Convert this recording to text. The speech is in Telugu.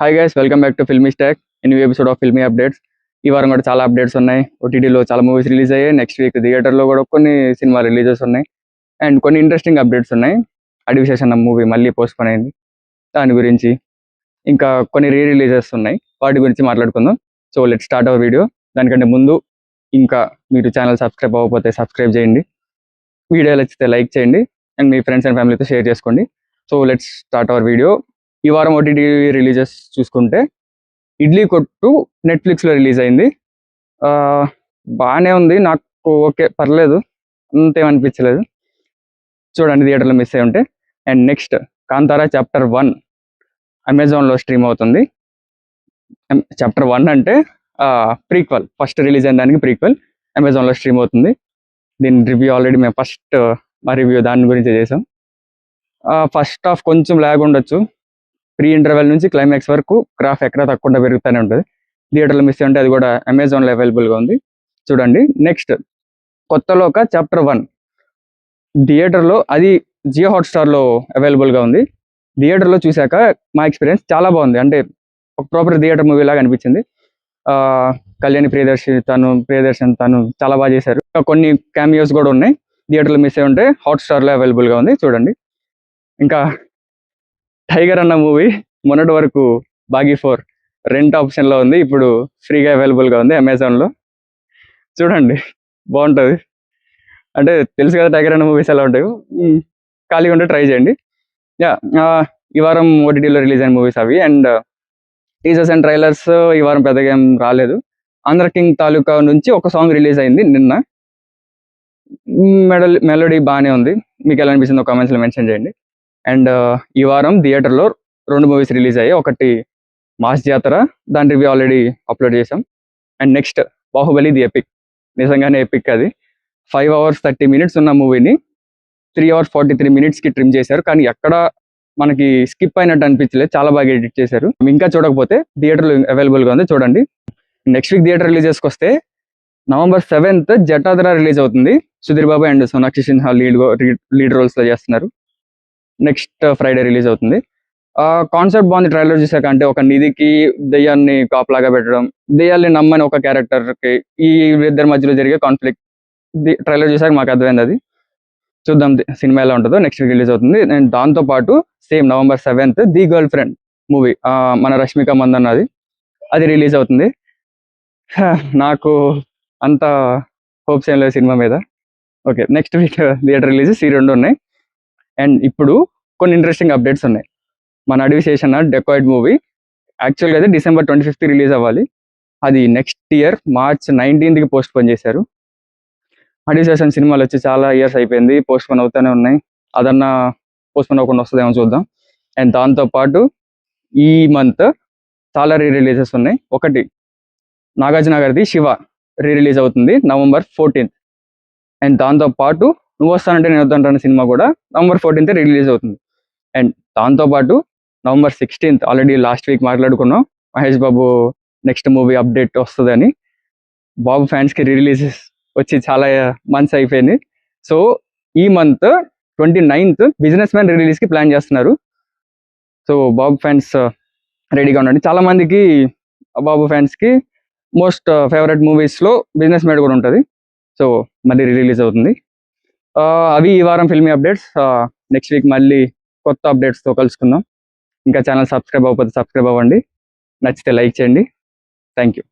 Hi guys, welcome back to filmy stock. New episode of filmy updates. ఈ వారం కూడా చాలా అప్డేట్స్ ఉన్నాయి. ఓటీటీలో చాలా మూవీస్ రిలీజ్ అయ్యాయి. నెక్స్ట్ వీక్ థియేటర్లో కూడా కొన్ని సినిమా రిలీజెస్ ఉన్నాయి అండ్ కొన్ని ఇంట్రెస్టింగ్ అప్డేట్స్ ఉన్నాయి. అడివిశేష్ అన్న మూవీ మళ్ళీ పోస్ట్పోన్ అయింది, దాని గురించి ఇంకా కొన్ని రిలీజెస్ ఉన్నాయి, వాటి గురించి మాట్లాడుకుందాం. So let start our video. దానికంటే ముందు ఇంకా మీరు ఛానల్ సబ్స్క్రైబ్ అవ్వకపోతే సబ్స్క్రైబ్ చేయండి, వీడియో నచ్చితే లైక్ చేయండి అండ్ మీ ఫ్రెండ్స్ అండ్ ఫ్యామిలీతో షేర్ చేసుకోండి. So let's start our video. ఈ వారం ఓటీటీ రిలీజెస్ చూసుకుంటే ఇడ్లీ కొట్టు నెట్ఫ్లిక్స్లో రిలీజ్ అయింది. బాగానే ఉంది, నాకు ఓకే, పర్లేదు, అంతేమనిపించలేదు. చూడండి థియేటర్లో మిస్ అయ్యి ఉంటే. అండ్ నెక్స్ట్ కాంతారా చాప్టర్ 1 అమెజాన్లో స్ట్రీమ్ అవుతుంది. చాప్టర్ 1 అంటే ప్రీక్వల్, ఫస్ట్ రిలీజ్ అయిన దానికి ప్రీక్వల్ అమెజాన్లో స్ట్రీమ్ అవుతుంది. దీని రివ్యూ ఆల్రెడీ మేము ఫస్ట్ మా రివ్యూ దాని గురించి చేసాం. ఫస్ట్ హాఫ్ కొంచెం ల్యాగ్ ఉండొచ్చు, ప్రీ ఇంటర్వెల్ నుంచి క్లైమాక్స్ వరకు గ్రాఫ్ ఎక్కడ తక్కువ పెరుగుతూనే ఉంటుంది. థియేటర్లో మిస్ అంటే అది కూడా అమెజాన్లో అవైలబుల్గా ఉంది, చూడండి. నెక్స్ట్ కొత్తలోక చాప్టర్ 1 థియేటర్లో, అది జియో హాట్స్టార్లో అవైలబుల్గా ఉంది. థియేటర్లో చూశాక మా ఎక్స్పీరియన్స్ చాలా బాగుంది, అంటే ఒక ప్రాపర్ థియేటర్ మూవీ లాగా అనిపించింది. కళ్యాణి ప్రియదర్శన్ తను చాలా బాగా చేశారు. కొన్ని క్యామియోస్ కూడా ఉన్నాయి. థియేటర్లో మిస్ అయి ఉంటే హాట్స్టార్లో అవైలబుల్గా ఉంది, చూడండి. ఇంకా టైగర్ అన్న మూవీ మొన్నటి వరకు బాగీ 4 రెంట్ ఆప్షన్లో ఉంది, ఇప్పుడు ఫ్రీగా అవైలబుల్గా ఉంది అమెజాన్లో, చూడండి. బాగుంటుంది, అంటే తెలుసు కదా టైగర్ అన్న మూవీస్ ఎలా ఉంటాయో. ఖాళీగా ఉంటే ట్రై చేయండి. ఈ వారం ఓటీటీలో రిలీజ్ అయిన మూవీస్ అవి. అండ్ టీజర్స్ అండ్ ట్రైలర్స్ ఈ వారం పెద్దగా ఏం రాలేదు. ఆంధ్ర కింగ్ తాలూకా నుంచి ఒక సాంగ్ రిలీజ్ అయింది నిన్న. మెలోడీ బాగానే ఉంది, మీకు ఎలా అనిపిస్తుందో కామెంట్స్లో మెన్షన్ చేయండి. అండ్ ఈ వారం థియేటర్లో 2 మూవీస్ రిలీజ్ అయ్యాయి. ఒకటి మాస్ జాతర, దాని రివ్యూ ఆల్రెడీ అప్లోడ్ చేసాం. And next Baahubali the epic, నిజంగానే ఎపిక్. అది 5 hours 30 minutes ఉన్న మూవీని 3 hours 43 minutesకి ట్రిమ్ చేశారు, కానీ ఎక్కడ మనకి స్కిప్ అయినట్టు అనిపించలేదు, చాలా బాగా ఎడిట్ చేశారు. ఇంకా చూడకపోతే థియేటర్లో అవైలబుల్గా ఉంది, చూడండి. నెక్స్ట్ వీక్ థియేటర్ రిలీజెస్కి వస్తే November 7th జటాధర రిలీజ్ అవుతుంది. సుధీర్ బాబు అండ్ సోనాక్షి సిన్హా లీడ్ రోల్స్లో చేస్తున్నారు. నెక్స్ట్ ఫ్రైడే రిలీజ్ అవుతుంది. కాన్సెప్ట్ బాగుంది ట్రైలర్ చూసాక. అంటే ఒక నిధికి దెయ్యాన్ని కాపలాగా పెట్టడం, దెయ్యాల్ని నమ్మని ఒక క్యారెక్టర్కి ఈ ఇద్దరి మధ్యలో జరిగే కాన్ఫ్లిక్ట్ ట్రైలర్ చూసాక మాకు అర్థమైంది. అది చూద్దాం సినిమా ఎలా ఉంటుందో. నెక్స్ట్ వీక్ రిలీజ్ అవుతుంది. అండ్ దాంతోపాటు same November 7th the girl friend movie, మన రష్మిక మందన్న, అది రిలీజ్ అవుతుంది. నాకు అంత హోప్స్ ఏం లేదు సినిమా మీద. Okay, next week theatre releases ఈ 2 ఉన్నాయి. అండ్ ఇప్పుడు కొన్ని ఇంట్రెస్టింగ్ అప్డేట్స్ ఉన్నాయి. మన అడివిశేష్ అన్న డెకాయిడ్ మూవీ యాక్చువల్గా అయితే December 25th రిలీజ్ అవ్వాలి, అది next year March 19th post phone చేశారు. అడివిశేషన్ సినిమాలు వచ్చి చాలా ఇయర్స్ అయిపోయింది, పోస్ట్ పోన్ అవుతూనే ఉన్నాయి. అదన్నా పోస్ట్ పోన్ అవ్వకుండా వస్తుందేమో చూద్దాం. అండ్ దాంతోపాటు ఈ మంత్ చాలా రిలీజెస్ ఉన్నాయి. ఒకటి నాగార్జున గారిది శివ రిలీజ్ అవుతుంది November 14th. అండ్ దాంతోపాటు నువ్వు వస్తానంటే నేను వద్దంటాను సినిమా కూడా November 14th రిలీజ్ అవుతుంది. అండ్ దాంతోపాటు November 16th already last week మాట్లాడుకున్నాం, Mahesh Babu next movie update వస్తుందని. బాబు ఫ్యాన్స్కి రిలీజెస్ వచ్చి చాలా మంత్స్ అయిపోయింది. సో ఈ మంత్ 29th బిజినెస్ మ్యాన్ రిలీజ్కి ప్లాన్ చేస్తున్నారు. సో బాబు ఫ్యాన్స్ రెడీగా ఉండండి. చాలా మందికి బాబు ఫ్యాన్స్కి మోస్ట్ ఫేవరెట్ మూవీస్లో బిజినెస్ మ్యాన్ కూడా ఉంటుంది. సో మళ్ళీ రిలీజ్ అవుతుంది. అవి ఈ వారం ఫిల్మీ అప్డేట్స్. నెక్స్ట్ వీక్ మళ్ళీ కొత్త అప్డేట్స్తో కలుసుకుందాం. ఇంకా ఛానల్ సబ్స్క్రైబ్ అవ్వకపోతే సబ్స్క్రైబ్ అవ్వండి, నచ్చితే లైక్ చేయండి. Thank you.